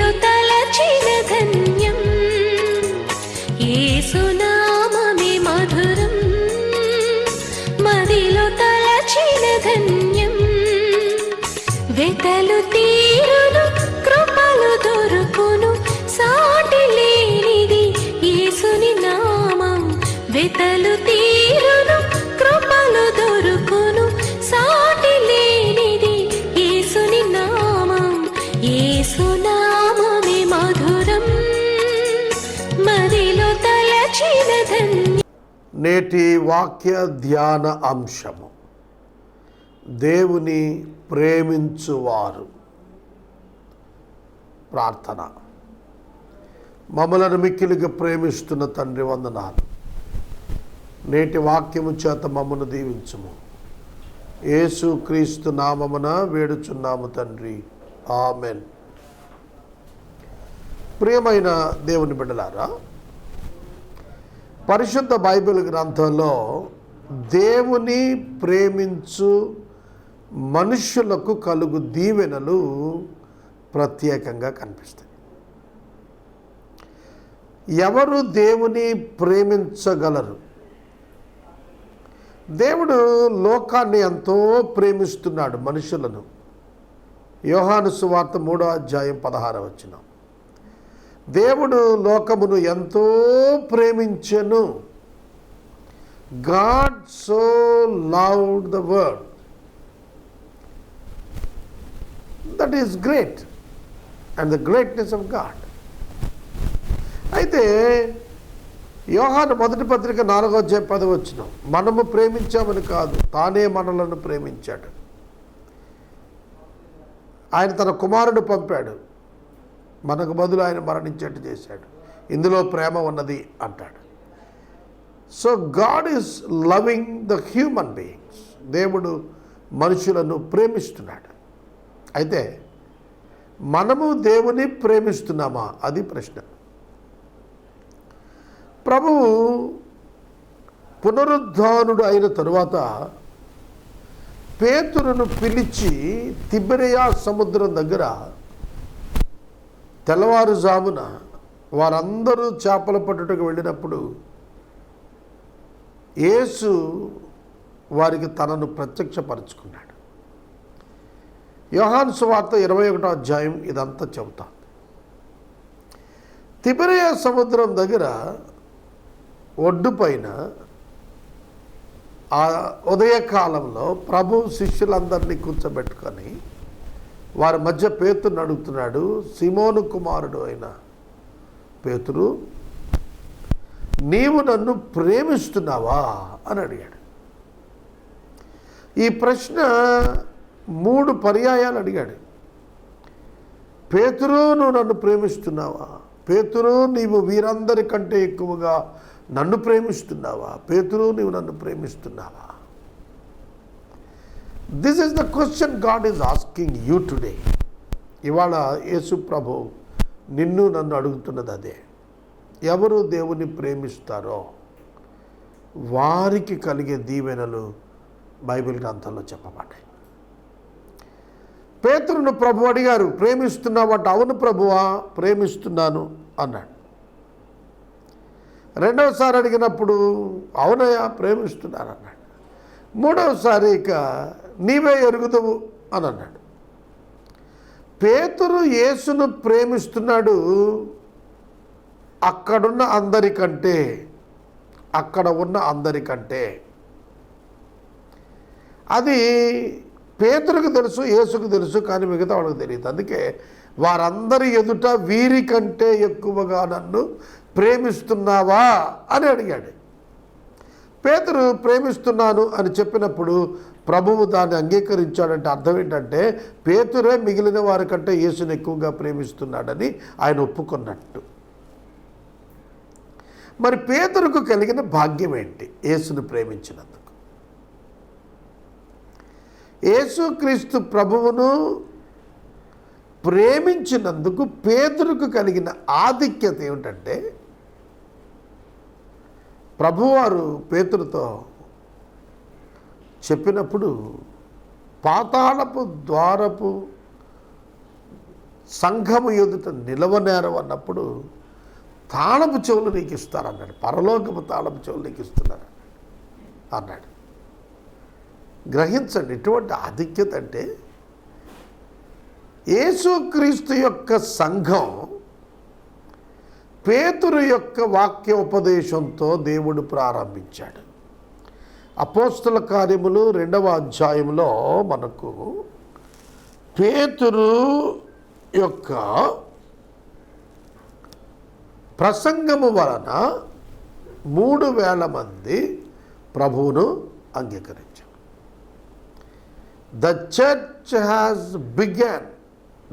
మదిలో తలచిన ధన్యం యేసునామమే మధురం మదిలో తలచిన ధన్యం వెతలు తీరును కృపలు దొరుకును సాటి లేనిది యేసుని నామం వెతలు తీరును కృపలు దొరుకును సాటి లేనిది యేసుని నామం యేసునామమే మధురం మదిలో తలచిన ధన్యం. నేటి వాక్య ధ్యాన అంశము దేవుని ప్రేమించువారు. ప్రార్థన. మమ్మలను మిక్కిలిగా ప్రేమిస్తున్న తండ్రి వందనాలు. నేటి వాక్యము చేత మమ్మను దీవించుము. యేసు క్రీస్తు నామమున వేడుచున్నాము తండ్రి, ఆమెన్. ప్రియమైన దేవుని బిడ్డలారా, పరిశుద్ధ బైబిల్ గ్రంథంలో దేవుని ప్రేమించు మనుష్యులకు కలుగు దీవెనలు ప్రత్యేకంగా కనిపిస్తాయి. ఎవరు దేవుని ప్రేమించగలరు? దేవుడు లోకాన్ని ఎంతో ప్రేమిస్తున్నాడు, మనుషులను. యోహాను సువార్త 3వ అధ్యాయం 16వ వచనం. దేవుడు లోకమును ఎంతో ప్రేమించెను. God so loved the world. That is great and the greatness of God. అయితే యోహాను మొదటి పత్రిక 4వ అధ్యాయం 10వ వచనం, మనము ప్రేమించామని కాదు, తానే మనలను ప్రేమించాడు. ఆయన తన కుమారుడు పంపాడు, మనకు బదులు ఆయన మరణించేట్టు చేశాడు. ఇందులో ప్రేమ ఉన్నది అంటాడు. So God is loving the human beings. దేవుడు మనుషులను ప్రేమిస్తున్నాడు. అయితే మనము దేవుని ప్రేమిస్తున్నామా? అది ప్రశ్న. ప్రభువు పునరుద్ధానుడు అయిన తరువాత పేతురును పిలిచి తిబెరియా సముద్రం దగ్గర తెల్లవారుజామున వారందరూ చేపల పట్టుటకు వెళ్ళినప్పుడు యేసు వారికి తనను ప్రత్యక్షపరుచుకున్నాడు. యోహాను సువార్త 21వ అధ్యాయం ఇదంతా చెబుతా. తిబెరియా సముద్రం దగ్గర ఒడ్డు పైన ఆ ఉదయకాలంలో ప్రభు శిష్యులందరినీ కూర్చోబెట్టుకొని వారి మధ్య పేతురుని అడుగుతున్నాడు, సీమోను కుమారుడు అయిన పేతురు, నీవు నన్ను ప్రేమిస్తున్నావా అని అడిగాడు. ఈ ప్రశ్న 3 పర్యాయాలు అడిగాడు. పేతురు, నువ్వు నన్ను ప్రేమిస్తున్నావా? పేతురు, నీవు వీరందరికంటే ఎక్కువగా నన్ను ప్రేమిస్తున్నావా? పేతురు, నీవు నన్ను ప్రేమిస్తున్నావా? This is the question God is asking you today. ఇవాళ యేసు ప్రభు నిన్ను నన్ను అడుగుతున్నది అదే. ఎవరు దేవుని ప్రేమిస్తారో వారికి కలిగే దీవెనలు బైబిల్ గ్రంథంలో చెప్పబడ్డాయి. పేతురును ప్రభు అడిగారు, ప్రేమిస్తున్నావట? అవును ప్రభువా, ప్రేమిస్తున్నాను అన్నాడు. రెండవసారి అడిగినప్పుడు అవునయ్యా ప్రేమిస్తున్నాను అన్నాడు. మూడవసారి ఇక నీవే ఎరుగుదువు అని అన్నాడు. పేతురు యేసును ప్రేమిస్తున్నాడు అక్కడున్న అందరికంటే, అక్కడ ఉన్న అందరికంటే. అది పేతురుకు తెలుసు, యేసుకు తెలుసు, కానీ మిగతా వాళ్ళకి తెలియదు. అందుకే వారందరి ఎదుట వీరికంటే ఎక్కువగా నన్ను ప్రేమిస్తున్నావా అని అడిగాడు. పేతురు ప్రేమిస్తున్నాను అని చెప్పినప్పుడు ప్రభువు దాన్ని అంగీకరించాడంటే అర్థం ఏంటంటే పేతురే మిగిలిన వారికంటే యేసుని ఎక్కువగా ప్రేమిస్తున్నాడని ఆయన ఒప్పుకున్నట్టు. మరి పేతురుకు కలిగిన భాగ్యం ఏంటి? యేసును ప్రేమించినందుకు. యేసుక్రీస్తు ప్రభువును ప్రేమించినందుకు పేతురుకు కలిగిన ఆధిక్యత ఏమిటంటే, ప్రభువారు పేతురుతో చెప్పినప్పుడు పాతాళపు ద్వారపు సంఘము ఎదుట నిలవనేరం అన్నప్పుడు తాళపు చెవులు నీకు ఇస్తారన్నాడు. పరలోకపు తాళపు చెవులు నీకు ఇస్తున్నారు అన్నాడు. గ్రహించండి, ఇటువంటి ఆధిక్యత అంటే యేసుక్రీస్తు యొక్క సంఘం పేతురు యొక్క వాక్య ఉపదేశంతో దేవుడు ప్రారంభించాడు. అపోస్తల కార్యములు 2వ అధ్యాయంలో మనకు పేతురు యొక్క ప్రసంగము వలన 3,000 మంది ప్రభువును అంగీకరించారు. The church has begun,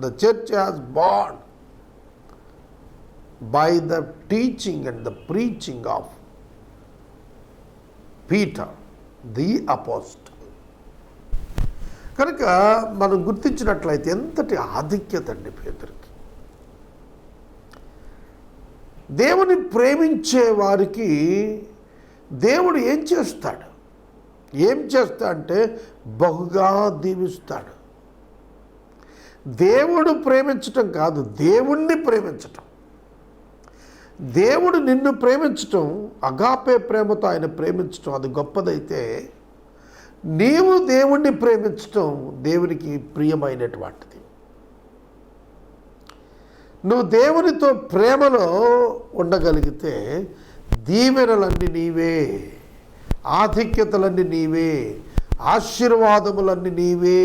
the church has born by the teaching and the preaching of Peter, the apostle. కనుక మనం గుర్తించినట్లయితే ఎంతటి ఆధిక్యత అండి పేతురుకి. దేవుని ప్రేమించే వారికి దేవుడు ఏం చేస్తాడు అంటే బహుగా దీవిస్తాడు. దేవుడు ప్రేమించటం కాదు, దేవుణ్ణి ప్రేమించటం. దేవుడు నిన్ను ప్రేమించటం, అగాపే ప్రేమతో ఆయన ప్రేమించటం అది గొప్పదైతే, నీవు దేవుణ్ణి ప్రేమించటం దేవునికి ప్రియమైనటువంటిది. నువ్వు దేవునితో ప్రేమలో ఉండగలిగితే దీవెనలన్నీ నీవే, ఆధిక్యతలన్నీ నీవే, ఆశీర్వాదములన్నీ నీవే.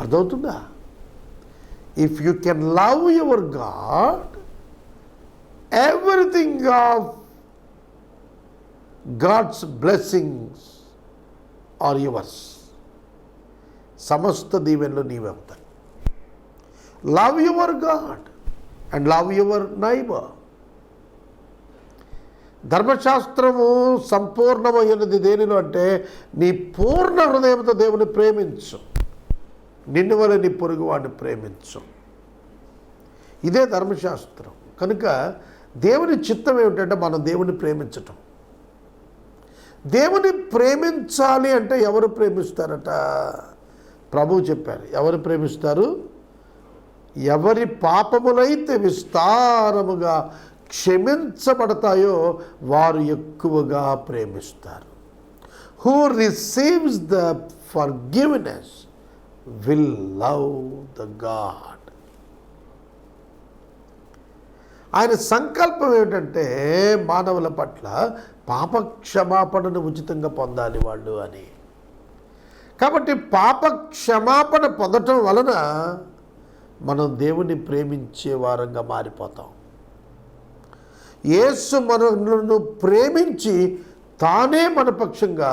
అర్థమవుతుందా? If you can love your God, everything of God's blessings are yours. సమస్త దీవెనలు నీవే అవుతాయి. Love your God and love your neighbour. ధర్మశాస్త్రము సంపూర్ణమైనది దేనిలో అంటే నీ పూర్ణ హృదయంతో దేవుని ప్రేమించు, నిన్ను వల్ల నీ పొరుగు వాడిని ప్రేమించు. ఇదే ధర్మశాస్త్రం. కనుక దేవుని చిత్తం ఏమిటంటే మనం దేవుని ప్రేమించటం. దేవుని ప్రేమించాలి అంటే ఎవరు ప్రేమిస్తారట? ప్రభువు చెప్పారు. ఎవరు ప్రేమిస్తారు? ఎవరి పాపములైతే విస్తారముగా క్షమించబడతాయో వారు ఎక్కువగా ప్రేమిస్తారు. Who receives the forgiveness will love the God. ఆయన సంకల్పం ఏమిటంటే మానవుల పట్ల పాప క్షమాపణను ఉచితంగా పొందాలి వాళ్ళు అని. కాబట్టి పాప క్షమాపణ పొందటం వలన మనం దేవుని ప్రేమించే వారంగా మారిపోతాం. యేసు మనలను ప్రేమించి తానే మన పక్షంగా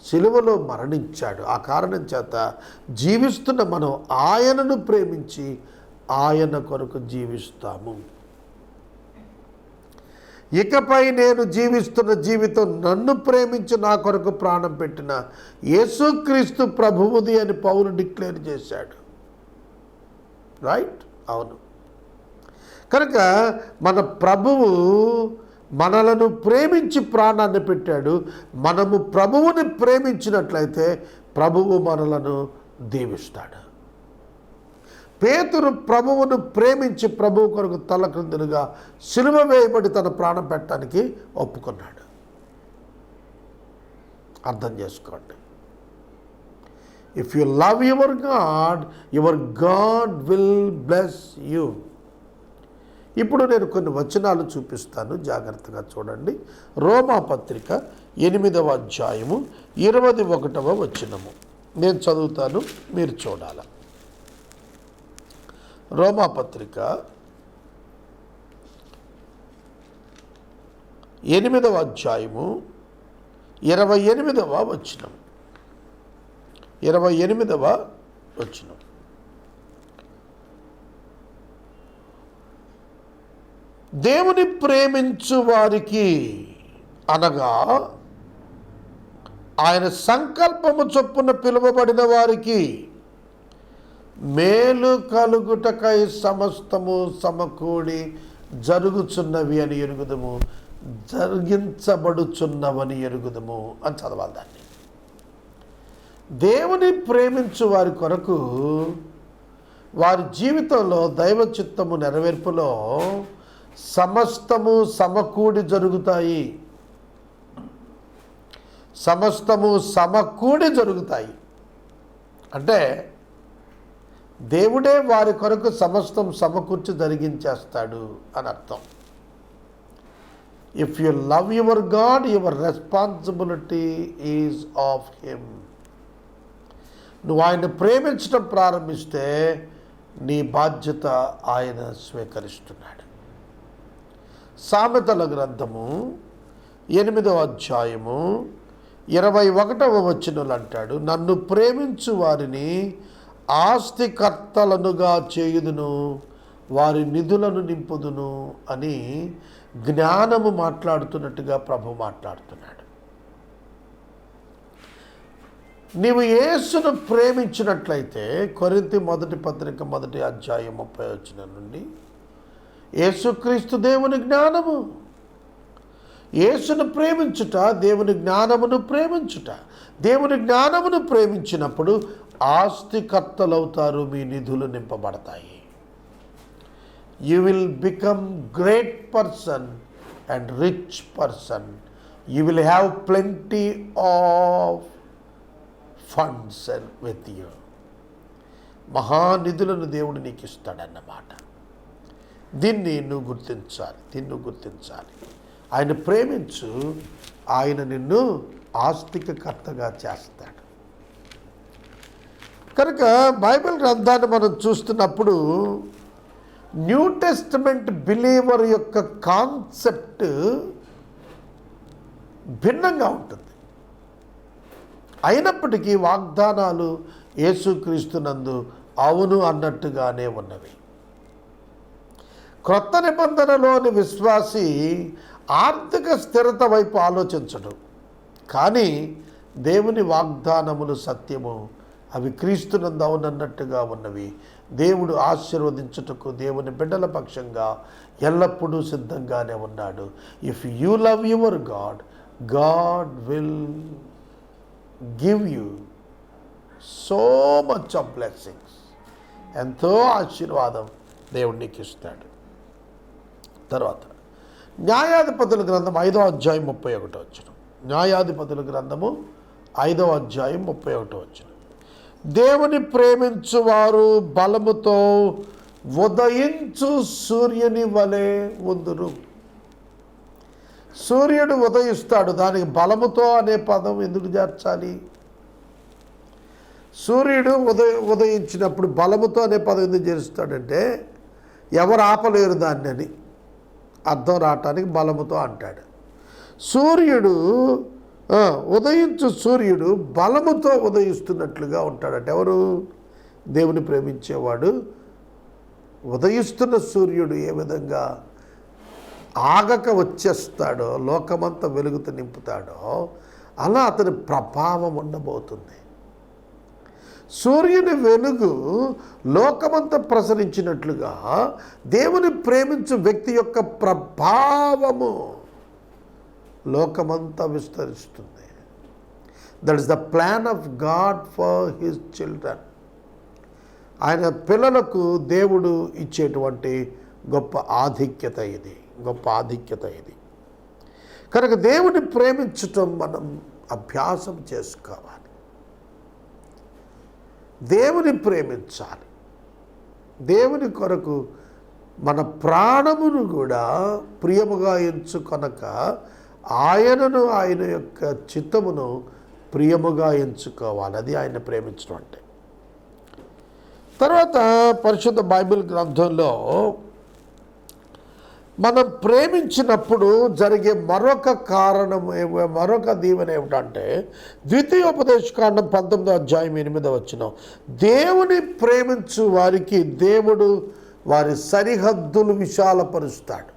సిలువలో మరణించాడు. ఆ కారణం చేత జీవిస్తున్న మనం ఆయనను ప్రేమించి ఆయన కొరకు జీవిస్తాము. ఇకపై నేను జీవిస్తున్న జీవితం నన్ను ప్రేమించి నా కొరకు ప్రాణం పెట్టిన యేసుక్రీస్తు ప్రభువుది అని పౌలు డిక్లేర్ చేశాడు. రైట్? అవును. కనుక మన ప్రభువు మనలను ప్రేమించి ప్రాణాన్ని పెట్టాడు. మనము ప్రభువుని ప్రేమించినట్లయితే ప్రభువు మనలను దీవిస్తాడు. పేతురు ప్రభువును ప్రేమించి ప్రభువు కొరకు తల క్రిందులుగా సిలువ వేయబడి తన ప్రాణం పెట్టడానికి ఒప్పుకున్నాడు. అర్థం చేసుకోండి. If you love your God will bless you. ఇప్పుడు నేను కొన్ని వచనాలు చూపిస్తాను, జాగ్రత్తగా చూడండి. రోమాపత్రిక 8వ అధ్యాయము 21వ వచనము నేను చదువుతాను, మీరు చూడాలి. రోమాపత్రిక 8వ అధ్యాయము 28వ వచనం. 28వ వచనం. దేవుని ప్రేమించు వారికి అనగా ఆయన సంకల్పము చొప్పున పిలువబడిన వారికి మేలు కలుగుటకై సమస్తము సమకూడి జరుగుచున్నవి అని ఎరుగుదము, జరిగించబడుచున్నవని ఎరుగుదము అని చదవాలి దాన్ని. దేవుని ప్రేమించు వారి కొరకు వారి జీవితంలో దైవ చిత్తము నెరవేర్పులో సమస్తము సమకూడి జరుగుతాయి. సమస్తము సమకూడి జరుగుతాయి అంటే దేవుడే వారి కొరకు సమస్తం సమకూర్చి జరిగించేస్తాడు అని అర్థం. If you love your God, your responsibility is of him. నువ్వు ఆయన ప్రేమించడం ప్రారంభిస్తే నీ బాధ్యత ఆయన స్వీకరిస్తున్నాడు. సామెతల గ్రంథము 8వ అధ్యాయము 21వ వచనంలో అంటాడు, నన్ను ప్రేమించు వారిని ఆస్తికర్తలనుగా చేయుదును, వారి నిధులను నింపుదును అని జ్ఞానము మాట్లాడుతున్నట్టుగా ప్రభు మాట్లాడుతున్నాడు. నీవు యేసును ప్రేమించినట్లయితే కొరింథీ 1 అధ్యాయం 30 వచనం నుండి యేసుక్రీస్తు దేవుని జ్ఞానము, యేసును ప్రేమించుట దేవుని జ్ఞానమును ప్రేమించుట. దేవుని జ్ఞానమును ప్రేమించినప్పుడు ఆస్తికర్తలవుతారు, మీ నిధులు నింపబడతాయి. You will become great person and rich person. You will have plenty of funds and with you. మహానిధులను దేవుడు నీకు ఇస్తాడన్నమాట. దీన్ని నువ్వు గుర్తించాలి. ఆయన ప్రేమించు, ఆయన నిన్ను ఆస్తికర్తగా చేస్తాడు. కనుక బైబిల్ గ్రంథాన్ని మనం చూస్తున్నప్పుడు న్యూ టెస్టమెంట్ బిలీవర్ యొక్క కాన్సెప్ట్ భిన్నంగా ఉంటుంది. అయినప్పటికీ వాగ్దానాలు యేసుక్రీస్తునందు అవును అన్నట్టుగానే ఉన్నవి. క్రొత్త నిబంధనలోని విశ్వాసి ఆర్థిక స్థిరత వైపు ఆలోచించడు, కానీ దేవుని వాగ్దానములు సత్యము, అవి క్రీస్తునందు అవునన్నట్టుగా ఉన్నవి. దేవుడు ఆశీర్వదించుటకు దేవుని బిడ్డల పక్షంగా ఎల్లప్పుడూ సిద్ధంగానే ఉన్నాడు. If you love your God, God will give you so much of blessings. ఎంతో ఆశీర్వాదం దేవుడు నీకు ఇస్తాడు. తర్వాత న్యాయాధిపతుల గ్రంథం 5వ అధ్యాయం 31 వచనం. న్యాయాధిపతుల గ్రంథము 5వ అధ్యాయం 31 వచనం. దేవుని ప్రేమించువారు బలముతో ఉదయించు సూర్యుని వలె ఉందురు. సూర్యుడు ఉదయిస్తాడు, దానికి బలముతో అనే పదం ఎందుకు చేర్చాలి? సూర్యుడు ఉదయించినప్పుడు బలముతో అనే పదం ఎందుకు చేరుస్తాడంటే ఎవరు ఆపలేరు దాన్ని అని అర్థం రావటానికి బలముతో అంటాడు. సూర్యుడు ఉదయించు సూర్యుడు బలముతో ఉదయిస్తున్నట్లుగా ఉంటాడట. ఎవరు? దేవుని ప్రేమించేవాడు. ఉదయిస్తున్న సూర్యుడు ఏ విధంగా ఆగక వచ్చేస్తాడో, లోకమంతా వెలుగుతూ నింపుతాడో, అలా అతని ప్రభావం ఉండబోతుంది. సూర్యుని వెలుగు లోకమంతా ప్రసరించినట్లుగా దేవుని ప్రేమించు వ్యక్తి యొక్క ప్రభావము లోకమంతా విస్తరిస్తుంది. That is the plan of God for his children. ఆయన పిల్లలకు దేవుడు ఇచ్చేటువంటి గొప్ప ఆధిక్యత ఇది. కనుక దేవుని ప్రేమించటం మనం అభ్యాసం చేసుకోవాలి. దేవుని ప్రేమించాలి. దేవుని కొరకు మన ప్రాణమును కూడా ప్రియముగా ఎంచుకొనక ఆయనను, ఆయన యొక్క చిత్తమును ప్రియముగా ఎంచుకోవాలి. అది ఆయన ప్రేమించడం అంటే. తర్వాత పరిశుద్ధ బైబిల్ గ్రంథంలో మనం ప్రేమించినప్పుడు జరిగే మరొక దీవెన ఏమిటంటే ద్వితీయోపదేశకాండం 19వ అధ్యాయం 8వ వచనం. దేవుని ప్రేమించు వారికి దేవుడు వారి సరిహద్దులు విశాలపరుస్తాడు.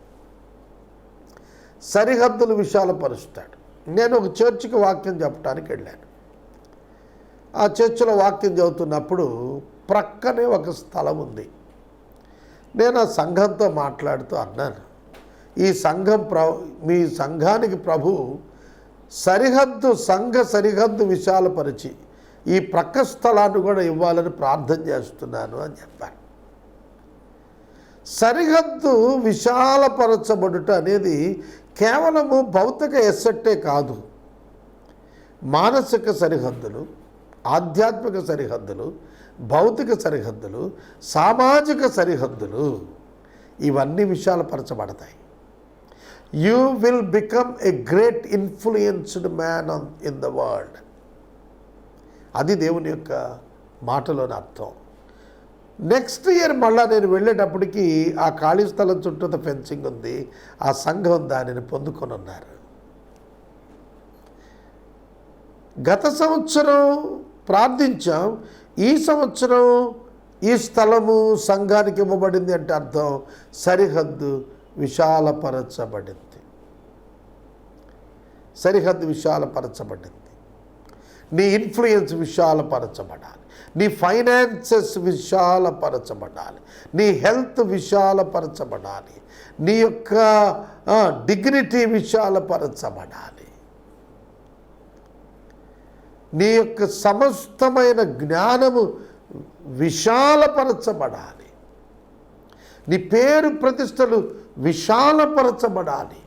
నేను ఒక చర్చికి వాక్యం చెప్పడానికి వెళ్ళాను. ఆ చర్చిలో వాక్యం చదువుతున్నప్పుడు ప్రక్కనే ఒక స్థలం ఉంది. నేను ఆ సంఘంతో మాట్లాడుతూ అన్నాను, మీ సంఘానికి ప్రభు సంఘ సరిహద్దు విశాలపరిచి ఈ ప్రక్క స్థలాన్ని కూడా ఇవ్వాలని ప్రార్థన చేస్తున్నాను అని చెప్పాను. సరిహద్దు విశాలపరచబడుట అనేది కేవలము భౌతిక ఎసెట్టే కాదు. మానసిక సరిహద్దులు, ఆధ్యాత్మిక సరిహద్దులు, భౌతిక సరిహద్దులు, సామాజిక సరిహద్దులు ఇవన్నీ విశాలపరచబడతాయి. You will become a great influenced man in the world. అది దేవుని యొక్క మాటలోని అర్థం. నెక్స్ట్ ఇయర్ మళ్ళా నేను వెళ్ళేటప్పటికి ఆ ఖాళీ స్థలం చుట్టూ ఫెన్సింగ్ ఉంది, ఆ సంఘం దానిని పొందుకొని ఉన్నారు. గత సంవత్సరం ప్రార్థించాం, ఈ సంవత్సరం ఈ స్థలము సంఘానికి ఇవ్వబడింది అంటే అర్థం సరిహద్దు విశాలపరచబడింది. సరిహద్దు విశాలపరచబడింది. నీ ఇన్ఫ్లుయెన్స్ విశాలపరచబడాలి, నీ ఫైనాన్సెస్ విశాలపరచబడాలి, నీ హెల్త్ విశాలపరచబడాలి, నీ యొక్క డిగ్నిటీ విశాలపరచబడాలి, నీ యొక్క సమస్తమైన జ్ఞానము విశాలపరచబడాలి, నీ పేరు ప్రతిష్టలు విశాలపరచబడాలి.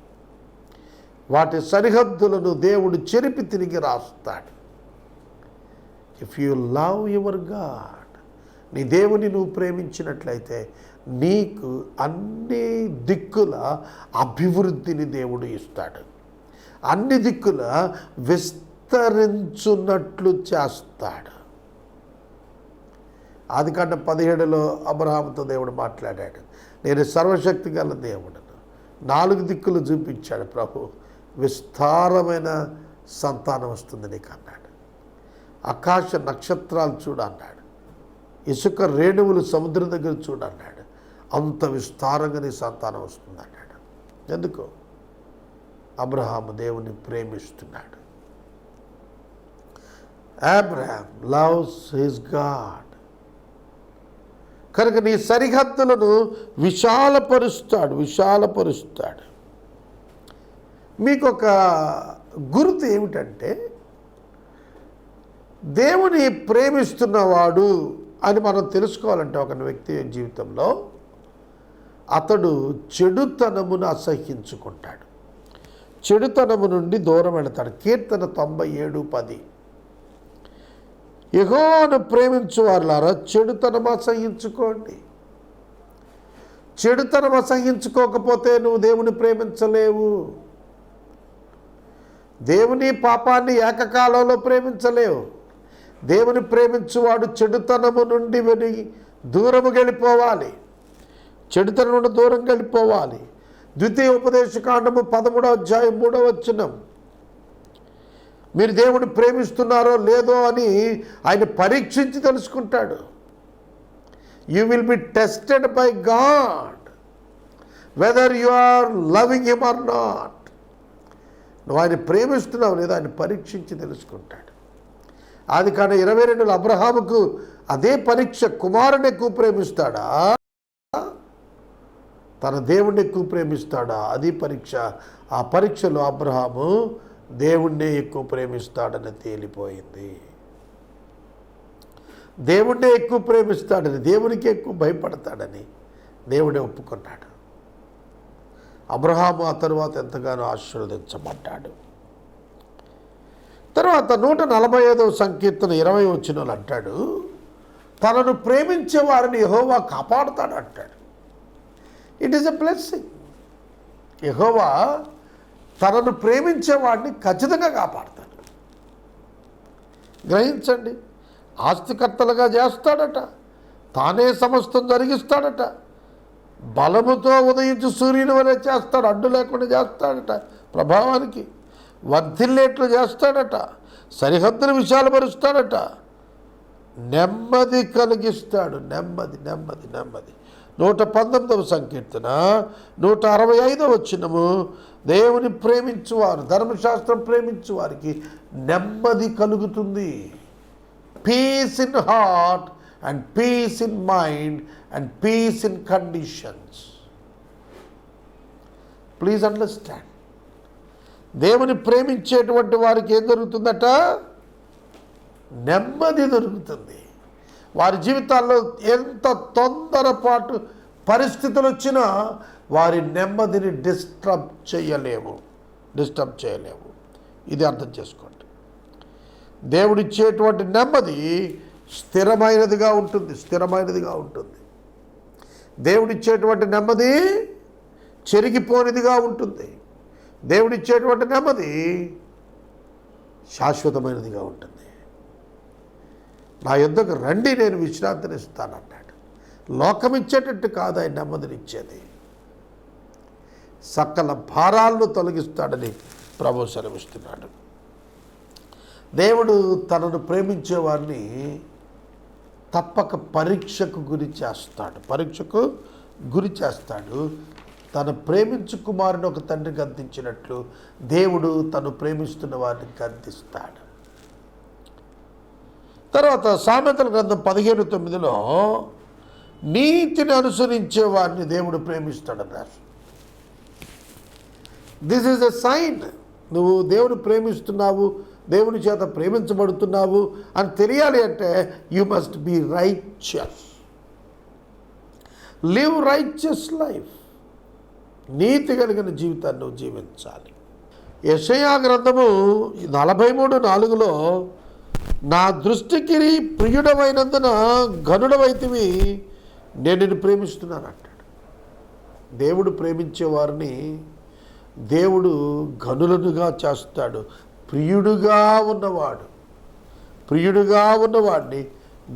వాటి సరిహద్దులను దేవుడు చెరిపి తిరిగి రాస్తాడు. If you love your God, నీ దేవుని నువ్వు ప్రేమించినట్లయితే నీకు అన్ని దిక్కుల అభివృద్ధిని దేవుడు ఇస్తాడు. అన్ని దిక్కుల విస్తరించున్నట్లు చేస్తాడు. ఆదికాండం 17లో అబ్రహాముతో దేవుడు మాట్లాడాడు, నేను సర్వశక్తి గల దేవుడను, 4 దిక్కులు చూపించాడు ప్రభు, విస్తారమైన సంతానం వస్తుంది నీకు అన్నాడు. ఆకాశ నక్షత్రాలు చూడన్నాడు, ఇసుక రేణువులు సముద్రం దగ్గర చూడన్నాడు, అంత విస్తారంగా నీ సంతానం వస్తుంది అన్నాడు. ఎందుకు? అబ్రహాము దేవుని ప్రేమిస్తున్నాడు. Abraham loves his God. కనుక నీ సరిహద్దులను విశాలపరుస్తాడు. మీకు ఒక గుర్తు ఏమిటంటే, దేవుని ప్రేమిస్తున్నవాడు అని మనం తెలుసుకోవాలంటే ఒక వ్యక్తి జీవితంలో అతడు చెడుతనమును అసహ్యించుకుంటాడు, చెడుతనము నుండి దూరం వెళతాడు. కీర్తన 97:10, యెహోవాను ప్రేమించు వారులారా చెడుతనం అసహ్యించుకోండి. చెడుతనం అసహ్యించుకోకపోతే నువ్వు దేవుని ప్రేమించలేవు. దేవుని పాపాన్ని ఏకకాలంలో ప్రేమించలేవు. దేవుని ప్రేమించువాడు చెడుతనము నుండి దూరము వెళ్ళిపోవాలి, చెడుతనం నుండి దూరం వెళ్ళిపోవాలి. ద్వితీయ ఉపదేశకాండము 13వ అధ్యాయం 3వ వచనం, మీరు దేవుని ప్రేమిస్తున్నారో లేదో అని ఆయన పరీక్షించి తెలుసుకుంటాడు. You will be tested by God whether you are loving him or not. నువ్వు ఆయన ప్రేమిస్తున్నావు లేదా ఆయన పరీక్షించి తెలుసుకుంటాడు. ఆదికాండం 22లో అబ్రహాముకు అదే పరీక్ష. కుమారుని ఎక్కువ ప్రేమిస్తాడా, తన దేవుణ్ణి ఎక్కువ ప్రేమిస్తాడా, అది పరీక్ష. ఆ పరీక్షలో అబ్రహాము దేవుణ్ణే ఎక్కువ ప్రేమిస్తాడని తేలిపోయింది. దేవుణ్ణే ఎక్కువ ప్రేమిస్తాడని, దేవునికి ఎక్కువ భయపడతాడని దేవుడే ఒప్పుకున్నాడు. అబ్రహాము ఆ తరువాత ఎంతగానో ఆశీర్వదించబడ్డాడు. తర్వాత 145వ సంకీర్తన 20వ వచనంలో అంటాడు, తనను ప్రేమించే వారిని యెహోవా కాపాడుతాడు అంటాడు. It is a blessing. Yehova తనను ప్రేమించే వాడిని ఖచ్చితంగా కాపాడుతాడు. గ్రహించండి, ఆస్తికర్తలుగా చేస్తాడట, తానే సమస్తం జరిగిస్తాడట, బలముతో ఉదయించు సూర్యుని వలె చేస్తాడు, అడ్డు లేకుండా చేస్తాడట, ప్రభావానికి వర్ధిల్లేట్లు చేస్తాడట, సరిహద్దును విశాలపరుస్తాడట, నెమ్మది కలిగిస్తాడు. నెమ్మది నెమ్మది నెమ్మది. 119వ సంకీర్తన 165వ వచనము, దేవుని ప్రేమించువారు, ధర్మశాస్త్రం ప్రేమించు వారికి నెమ్మది కలుగుతుంది. Peace in heart and peace in mind and peace in conditions. Please understand. దేవుని ప్రేమించేటువంటి వారికి ఏం జరుగుతుందట? నెమ్మది దొరుకుతుంది. వారి జీవితాల్లో ఎంత తొందరపాటు పరిస్థితులు వచ్చినా వారి నెమ్మదిని డిస్టర్బ్ చేయలేము. ఇది అర్థం చేసుకోండి. దేవుడిచ్చేటువంటి నెమ్మది స్థిరమైనదిగా ఉంటుంది. దేవుడిచ్చేటువంటి నెమ్మది చెరిగిపోనిదిగా ఉంటుంది. దేవుడిచ్చేటువంటి నెమ్మది శాశ్వతమైనదిగా ఉంటుంది. నా యొద్దకు రండి, నేను విశ్రాంతిని ఇస్తానన్నాడు. లోకం ఇచ్చేటట్టు కాదు ఆయన నెమ్మదినిచ్చేది. సకల భారాలను తొలగిస్తాడని ప్రభు సెలవిస్తున్నాడు. దేవుడు తనను ప్రేమించే వారిని తప్పక పరీక్షకు గురి చేస్తాడు. తన ప్రేమించు కుమారుని ఒక తండ్రి గద్దించినట్లు దేవుడు తను ప్రేమిస్తున్న వారిని గద్దిస్తాడు. తర్వాత సామెతల గ్రంథం 15:9 నీతిని అనుసరించే వారిని దేవుడు ప్రేమిస్తాడన్నారు. This is a sign. నువ్వు దేవుని ప్రేమిస్తున్నావు, దేవుని చేత ప్రేమించబడుతున్నావు అని తెలియాలి అంటే you must be righteous. Live righteous life. నీతి కలిగిన జీవితాన్ని నువ్వు జీవించాలి. యెషయా గ్రంథము 43:4 నా దృష్టికి ప్రియుడమైనందున ఘనుడవైతివి, నేను నిన్ను ప్రేమిస్తున్నాను అంటాడు. దేవుడు ప్రేమించేవారిని దేవుడు ఘనులనుగా చేస్తాడు. ప్రియుడుగా ఉన్నవాడిని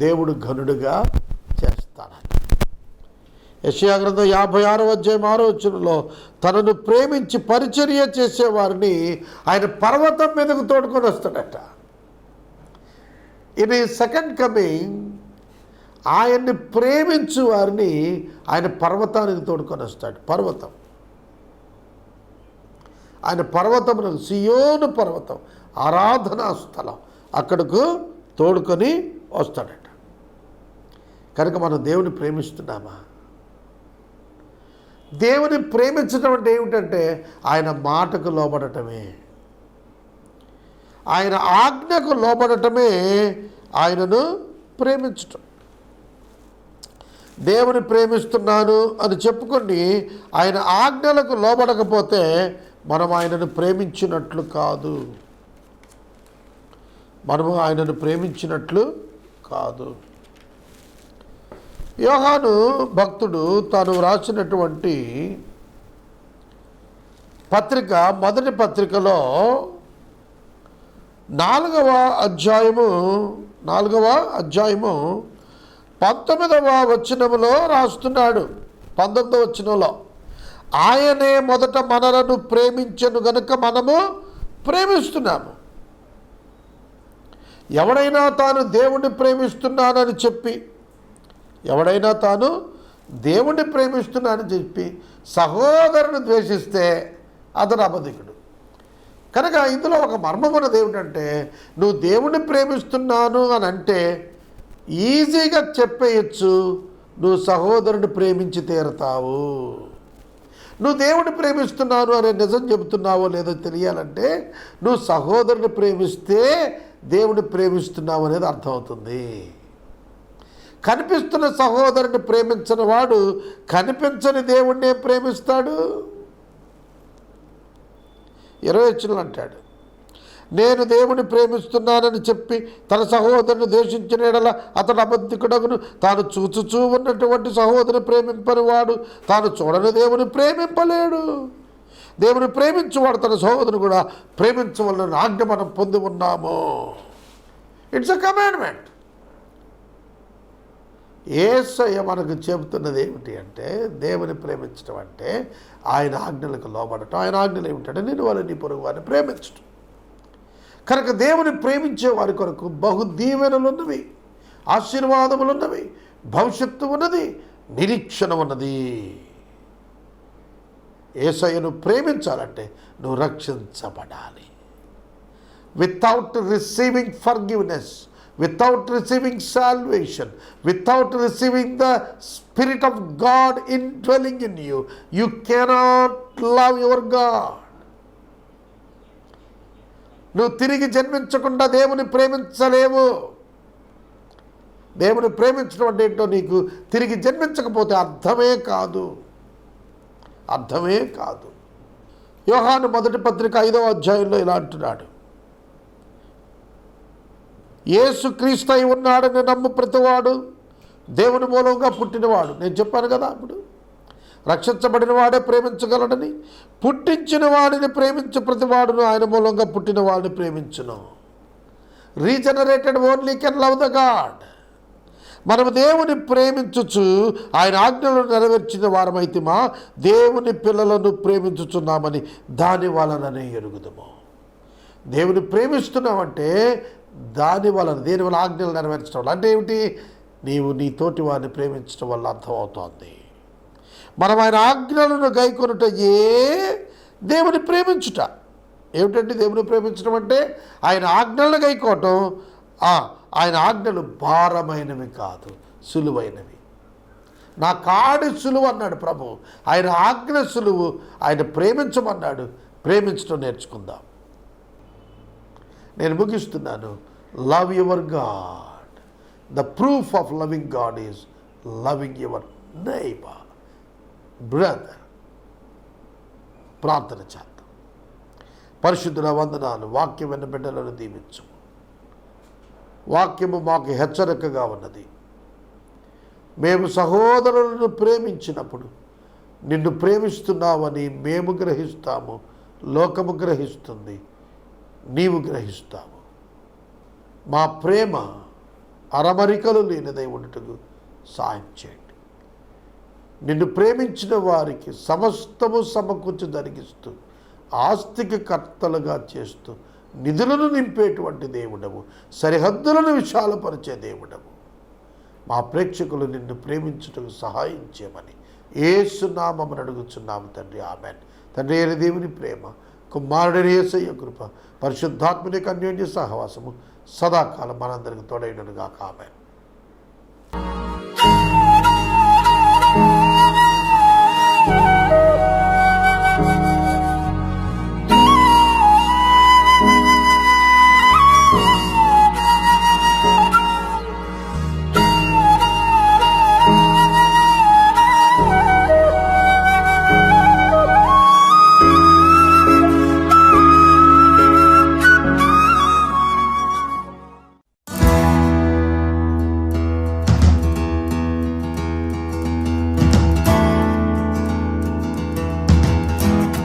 దేవుడు ఘనుడుగా చేస్తాడు. యెషయా గ్రంథం 56:6 తనను ప్రేమించి పరిచర్య చేసేవారిని ఆయన పర్వతం మీదకు తోడుకొని వస్తాడట. ఇన్ సెకండ్ కమింగ్ ఆయన్ని ప్రేమించు వారిని ఆయన పర్వతానికి తోడుకొని వస్తాడు. ఆయన పర్వతమునకు, సియోను పర్వతం, ఆరాధనా స్థలం, అక్కడకు తోడుకొని వస్తాడట. కనుక మనం దేవుని ప్రేమిస్తున్నామా? దేవుని ప్రేమించడం అంటే ఏమిటంటే ఆయన మాటకు లోబడటమే, ఆయన ఆజ్ఞకు లోబడటమే ఆయనను ప్రేమించటం. దేవుని ప్రేమిస్తున్నాను అని చెప్పుకొని ఆయన ఆజ్ఞలకు లోబడకపోతే మనం ఆయనను ప్రేమించినట్లు కాదు. యోహాను భక్తుడు తాను రాసినటువంటి పత్రిక, మొదటి పత్రికలో 4వ అధ్యాయము 19వ వచనములో రాస్తున్నాడు. 19వ వచనంలో ఆయనే మొదట మనలను ప్రేమించెను గనుక మనము ప్రేమిస్తున్నాము. ఎవడైనా తాను దేవుణ్ణి ప్రేమిస్తున్నానని చెప్పి సహోదరుని ద్వేషిస్తే అతను అబద్ధికుడు. కనుక ఇందులో ఒక మర్మం ఉన్నది ఏమిటంటే, నువ్వు దేవుణ్ణి ప్రేమిస్తున్నాను అని అంటే ఈజీగా చెప్పేయచ్చు, నువ్వు సహోదరుని ప్రేమించి తీరతావు. నువ్వు దేవుడిని ప్రేమిస్తున్నాను అనే నిజం చెబుతున్నావో లేదో తెలియాలంటే నువ్వు సహోదరుని ప్రేమిస్తే దేవుడిని ప్రేమిస్తున్నావు అనేది అర్థమవుతుంది. కనిపిస్తున్న సహోదరుని ప్రేమించని వాడు కనిపించని దేవుణ్ణి ప్రేమిస్తాడు. 20 అంటాడు, నేను దేవుని ప్రేమిస్తున్నానని చెప్పి తన సహోదరుని ద్వేషించిన యెడల అతడు అబద్ధికుడగును. తాను చూచుచూ ఉన్నటువంటి సహోదరుని ప్రేమింపని వాడు తాను చూడని దేవుని ప్రేమింపలేడు. దేవుని ప్రేమించువాడు తన సహోదరుని కూడా ప్రేమించవలన ఆజ్ఞ మనం పొంది ఉన్నాము. It's a commandment. యేసయ్య మనకు చెబుతున్నది ఏమిటి అంటే, దేవుని ప్రేమించడం అంటే ఆయన ఆజ్ఞలకు లోబడటం. ఆయన ఆజ్ఞలు ఏమిటంటే నేను వాళ్ళని నీ పొరుగు వారిని ప్రేమించడం. కనుక దేవుని ప్రేమించే వారి కొరకు బహు దీవెనలు ఉన్నవి, ఆశీర్వాదములు ఉన్నవి, భవిష్యత్తు ఉన్నది, నిరీక్షణ ఉన్నది. యేసయ్యను ప్రేమించాలంటే నువ్వు రక్షించబడాలి. Without receiving forgiveness, without receiving salvation, without receiving the Spirit of God indwelling in you, you cannot love your God. నువ్వు తిరిగి జన్మించకుండా దేవుని ప్రేమించలేవు. దేవుని ప్రేమించడం అంటే ఏంటో నీకు తిరిగి జన్మించకపోతే అర్థమే కాదు. యోహాను మొదటి పత్రిక 5వ అధ్యాయంలో ఇలా అంటున్నాడు, యేసు క్రీస్తై ఉన్నాడని నమ్ము ప్రతివాడు దేవుని మూలంగా పుట్టినవాడు. నేను చెప్పాను కదా అప్పుడు, రక్షించబడిన వాడే ప్రేమించగలడని. పుట్టించిన వాడిని ప్రేమించు ప్రతివాడును ఆయన మూలంగా పుట్టిన వాడిని ప్రేమించును. Regenerated only can love the God. మనము దేవుని ప్రేమించుచు ఆయన ఆజ్ఞలను నెరవేర్చిన వారమైతే దేవుని పిల్లలను ప్రేమించుచున్నామని దాని వలననే ఎరుగుదము. దేవుని ప్రేమిస్తున్నామంటే దాని వలన, దేని వల్ల ఆజ్ఞలు నెరవేర్చడం వల్ల. అంటే ఏమిటి? నీవు నీ తోటి వారిని ప్రేమించడం వల్ల అర్థమవుతోంది. మనం ఆయన ఆజ్ఞలను గైకొనుటయే దేవుని ప్రేమించుట. ఏమిటంటే దేవుని ప్రేమించడం అంటే ఆయన ఆజ్ఞలను గైకోవటం. ఆయన ఆజ్ఞలు భారమైనవి కాదు, సులువైనవి. నా కాడి సులువు అన్నాడు ప్రభు, ఆయన ఆజ్ఞ సులువు. ఆయన ప్రేమించమన్నాడు, ప్రేమించడం నేర్చుకుందాం. నేను ముగిస్తున్నాను. Love your God. The proof of loving God is loving your neighbour, brother. ప్రార్థన చేద్దాం. పరిశుద్ధుల వందనాలు. వాక్యం విన్న బిడ్డలను దీవించు. వాక్యము మాకు హెచ్చరికగా ఉన్నది. మేము సహోదరులను ప్రేమించినప్పుడు నిన్ను ప్రేమిస్తున్నావని మేము గ్రహిస్తాము, లోకము గ్రహిస్తుంది, నీవు గ్రహిస్తావు. మా ప్రేమ అరమరికలు లేనిదై ఉండటకు సాయం చేయండి. నిన్ను ప్రేమించిన వారికి సమస్తము సమకూర్చి జరిగిస్తూ, ఆస్తికి కర్తలుగా చేస్తూ, నిధులను నింపేటువంటి దేవుడవు, సరిహద్దులను విశాలపరిచే దేవుడవు. మా ప్రేక్షకులు నిన్ను ప్రేమించుటకు సహాయం చేయమని యేసు నామమున అడుగుచున్నాము తండ్రి. ఆమేన్. తండ్రి అయిన దేవుని ప్రేమ, కుమారుడైన యేసయ్య కృప, పరిశుద్ధాత్మని అన్యోన్య సహవాసము సదాకాలం మనందరికి తోడైననుగాక. ఆమేన్.